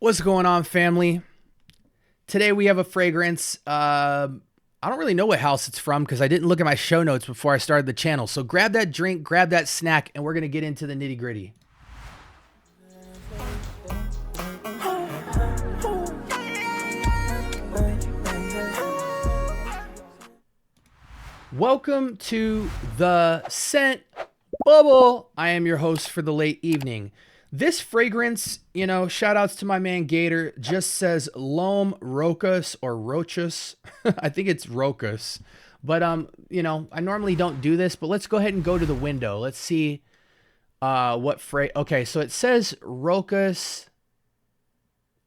What's going on, family? Today we have a fragrance. I don't really know what house it's from because I didn't look at my show notes before I started the channel. So grab that drink, grab that snack, and we're going to get into the nitty gritty. Welcome to the Scent Bubble. I am your host for the late evening. This fragrance, shout outs to my man Gator, just says L'Homme Rochas or Rochas. I think it's Rochas. But, I normally don't do this, but let's go ahead and go to the window. Let's see what okay, so it says Rochas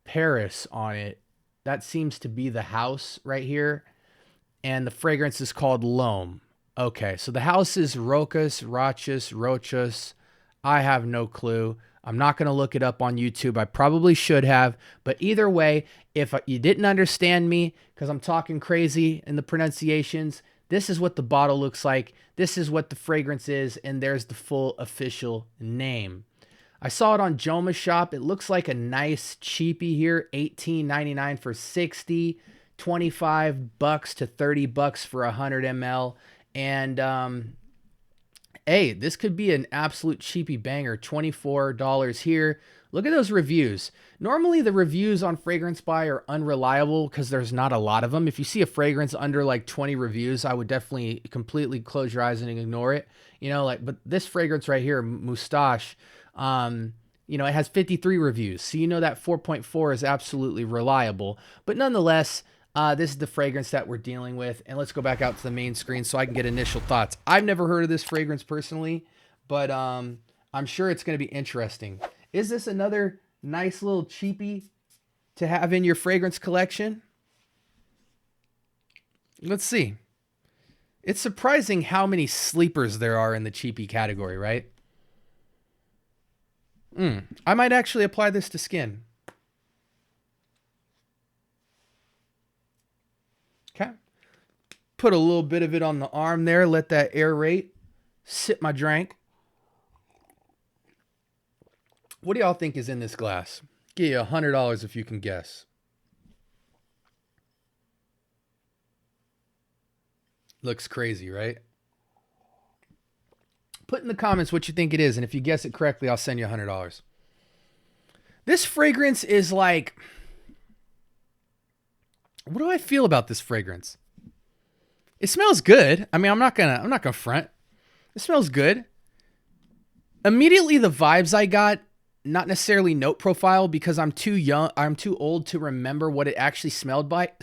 Paris on it. That seems to be the house right here. And the fragrance is called L'Homme. Okay, so the house is Rochas. I have no clue. I'm not going to look it up on YouTube. I probably should have. But either way, if you didn't understand me because I'm talking crazy in the pronunciations, this is what the bottle looks like. This is what the fragrance is. And there's the full official name. I saw it on Joma Shop. It looks like a nice cheapie here. $18.99 for 60, $25 to $30 for 100 ml. And hey, this could be an absolute cheapie banger. $24 here. Look at those reviews. Normally the reviews on Fragrance Buy are unreliable because there's not a lot of them. If you see a fragrance under like 20 reviews, I would definitely completely close your eyes and ignore it. But this fragrance right here, Moustache, it has 53 reviews. So that 4.4 is absolutely reliable. But nonetheless, this is the fragrance that we're dealing with. And let's go back out to the main screen so I can get initial thoughts. I've never heard of this fragrance personally, but I'm sure it's going to be interesting. Is this another nice little cheapie to have in your fragrance collection? Let's see. It's surprising how many sleepers there are in the cheapie category, right? I might actually apply this to skin. Okay. Put a little bit of it on the arm there. Let that aerate. Sip my drink. What do y'all think is in this glass? Give you $100 if you can guess. Looks crazy, right? Put in the comments what you think it is, and if you guess it correctly, I'll send you $100. This fragrance is like... What do I feel about this fragrance? It smells good. I mean, I'm not gonna front. It smells good. Immediately the vibes I got, not necessarily note profile because I'm too old to remember what it actually smelled like,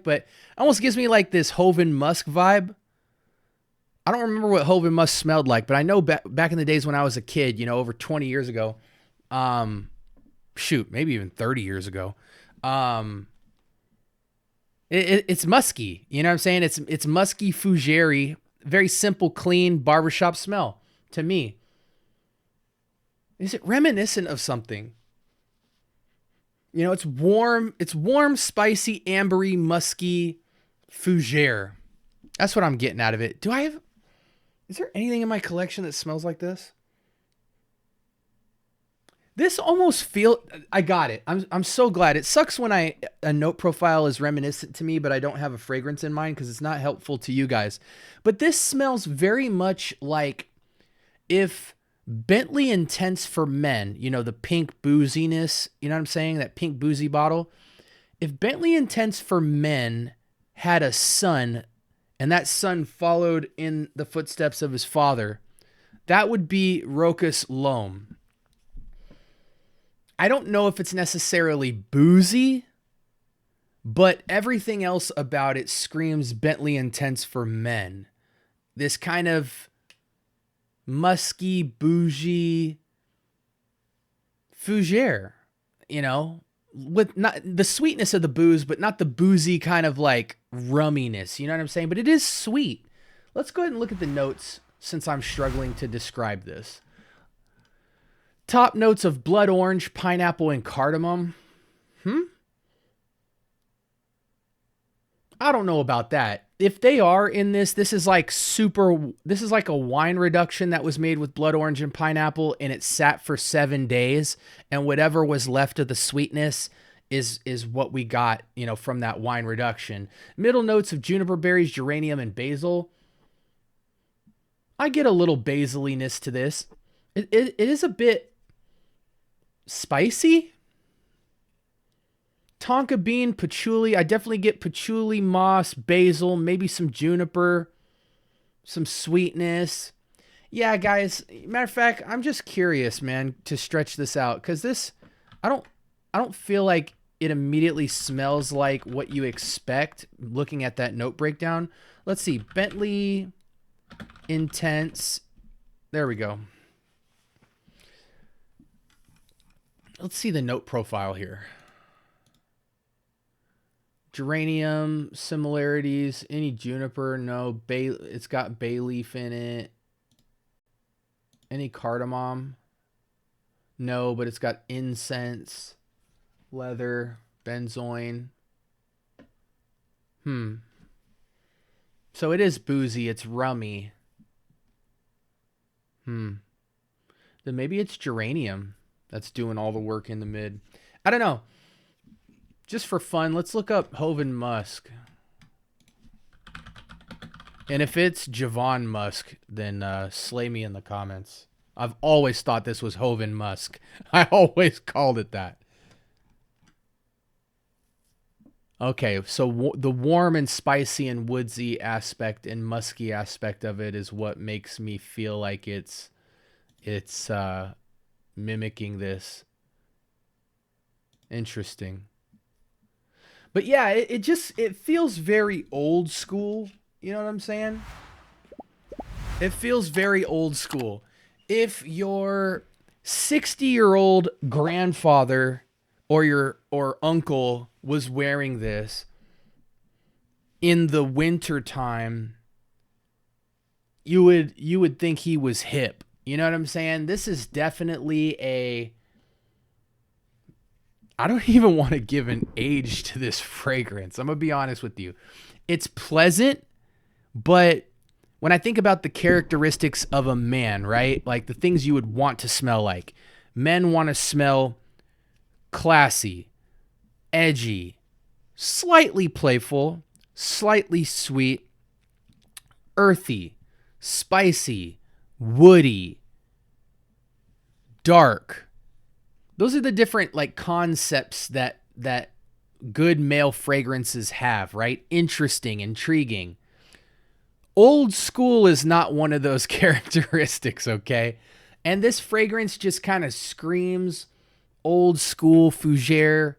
but it almost gives me like this Joven Musk vibe. I don't remember what Joven Musk smelled like, but I know back in the days when I was a kid, over 20 years ago, maybe even 30 years ago, it's musky. You know what I'm saying? It's musky Fougere, very simple, clean barbershop smell to me. Is it reminiscent of something? It's warm, spicy, ambery, musky Fougere. That's what I'm getting out of it. Is there anything in my collection that smells like this? This almost I got it. I'm so glad. It sucks when a note profile is reminiscent to me, but I don't have a fragrance in mind because it's not helpful to you guys. But this smells very much like if Bentley Intense for Men, the pink booziness, you know what I'm saying? That pink boozy bottle. If Bentley Intense for Men had a son and that son followed in the footsteps of his father, that would be Rochas L'Homme. I don't know if it's necessarily boozy, but everything else about it screams Bentley Intense for Men. This kind of musky, bougie Fougere, with not the sweetness of the booze, but not the boozy kind of like rumminess. You know what I'm saying? But it is sweet. Let's go ahead and look at the notes since I'm struggling to describe this. Top notes of blood orange, pineapple, and cardamom. I don't know about that. If they are in this, this is like a wine reduction that was made with blood orange and pineapple, and it sat for 7 days, and whatever was left of the sweetness is what we got, you know, from that wine reduction. Middle notes of juniper berries, geranium, and basil. I get a little basiliness to this. It is a bit spicy. Tonka bean, patchouli. I definitely get patchouli, moss, basil, maybe some juniper, some sweetness. Yeah, guys. Matter of fact, I'm just curious, man, to stretch this out, because this, I don't feel like it immediately smells like what you expect looking at that note breakdown. Let's see. Bentley Intense. There we go. Let's see the note profile here. Geranium, similarities, any juniper, no. It's got bay leaf in it. Any cardamom? No, but it's got incense, leather, benzoin. So it is boozy, it's rummy. Then maybe it's geranium that's doing all the work in the mid. I don't know. Just for fun, let's look up Joven Musk. And if it's Joven Musk, then slay me in the comments. I've always thought this was Joven Musk. I always called it that. Okay, so the warm and spicy and woodsy aspect and musky aspect of it is what makes me feel like it's mimicking this. Interesting. But yeah, it feels very old school. You know what I'm saying? It feels very old school. If your 60-year-old grandfather or uncle was wearing this in the winter time, you would think he was hip. You know what I'm saying? This is definitely I don't even want to give an age to this fragrance. I'm going to be honest with you. It's pleasant, but when I think about the characteristics of a man, right? Like the things you would want to smell like. Men want to smell classy, edgy, slightly playful, slightly sweet, earthy, spicy, woody, dark. Those are the different like concepts that good male fragrances have, right? Interesting, intriguing. Old school is not one of those characteristics, okay? And this fragrance just kind of screams old school Fougere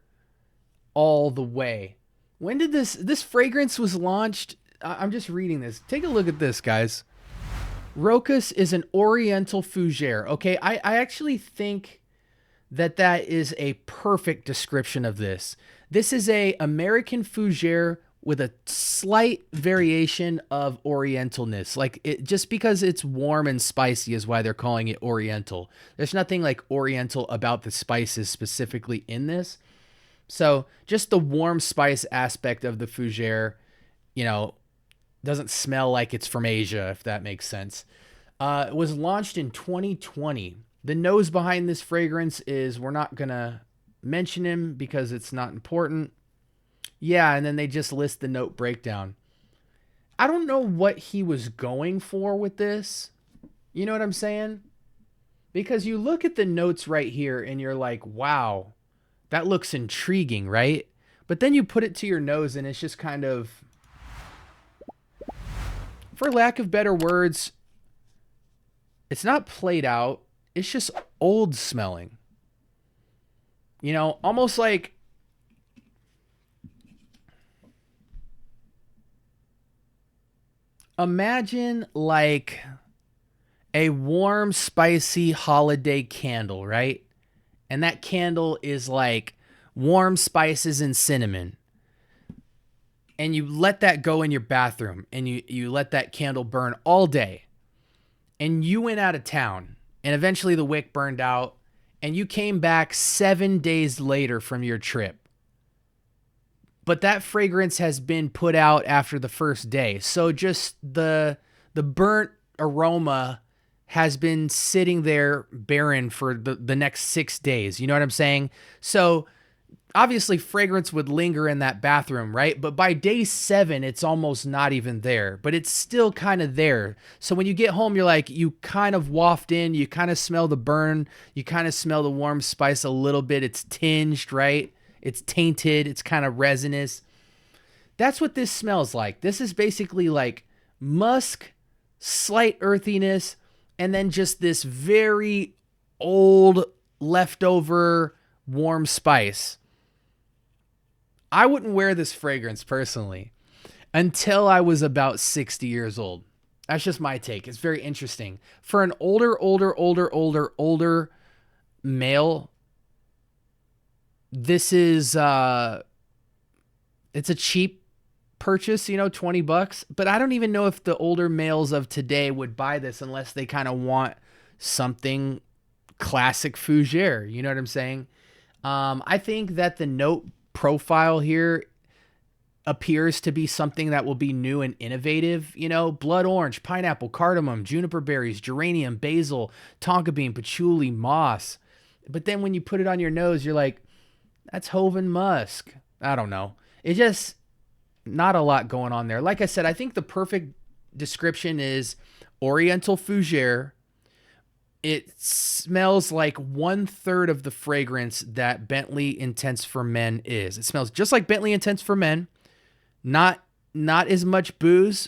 all the way. When did this fragrance was launched? I'm just reading this. Take a look at this, guys. Rochas is an Oriental Fougere. Okay, I actually think that is a perfect description of this. This is a American Fougere with a slight variation of Orientalness. Like it, just because it's warm and spicy is why they're calling it Oriental. There's nothing like Oriental about the spices specifically in this. So just the warm spice aspect of the Fougere, you know, doesn't smell like it's from Asia, if that makes sense. It was launched in 2020. The nose behind this fragrance is, we're not going to mention him because it's not important. Yeah, and then they just list the note breakdown. I don't know what he was going for with this. You know what I'm saying? Because you look at the notes right here and you're like, wow, that looks intriguing, right? But then you put it to your nose and it's just kind of, for lack of better words, it's not played out. It's just old smelling. You know, almost like imagine like a warm, spicy holiday candle, right? And that candle is like warm spices and cinnamon. And you let that go in your bathroom and you let that candle burn all day. And you went out of town and eventually the wick burned out and you came back 7 days later from your trip. but that fragrance has been put out after the first day. So just the burnt aroma has been sitting there barren for the next 6 days. You know what I'm saying? So obviously fragrance would linger in that bathroom, right? But by day 7, it's almost not even there, but it's still kind of there. So when you get home, you're like, you kind of waft in, you kind of smell the burn, you kind of smell the warm spice a little bit. It's tinged, right? It's tainted, it's kind of resinous. That's what this smells like. This is basically like musk, slight earthiness, and then just this very old leftover warm spice. I wouldn't wear this fragrance personally until I was about 60 years old. That's just my take. It's very interesting. For an older male, this is it's a cheap purchase, you know, $20, but I don't even know if the older males of today would buy this unless they kind of want something classic Fougere. You know what I'm saying? I think that the note profile here appears to be something that will be new and innovative. You know, blood orange, pineapple, cardamom, juniper berries, geranium, basil, tonka bean, patchouli, moss. But then when you put it on your nose, you're like, that's Joven Musk. I don't know. It just, not a lot going on there. Like I said, I think the perfect description is Oriental Fougere. It smells like 1/3 of the fragrance that Bentley Intense for Men is. It smells just like Bentley Intense for Men. Not as much booze,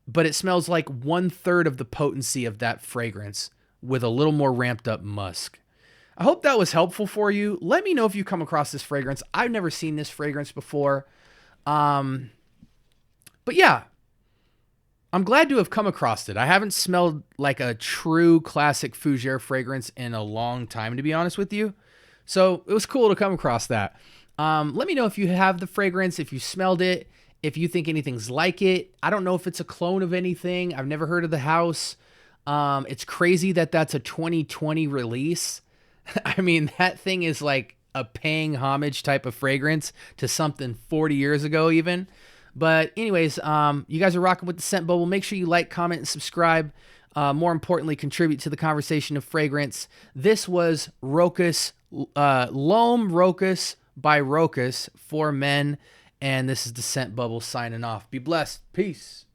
but it smells like 1/3 of the potency of that fragrance with a little more ramped up musk. I hope that was helpful for you. Let me know if you come across this fragrance. I've never seen this fragrance before. But yeah, I'm glad to have come across it. I haven't smelled like a true classic Fougere fragrance in a long time, to be honest with you. So it was cool to come across that. Let me know if you have the fragrance, if you smelled it, if you think anything's like it. I don't know if it's a clone of anything. I've never heard of the house. It's crazy that that's a 2020 release. I mean, that thing is like a paying homage type of fragrance to something 40 years ago even. But anyways, you guys are rocking with the Scent Bubble. Make sure you like, comment, and subscribe. More importantly, contribute to the conversation of fragrance. This was Rochas, L'Homme Rochas by Rochas for men. And this is the Scent Bubble signing off. Be blessed. Peace.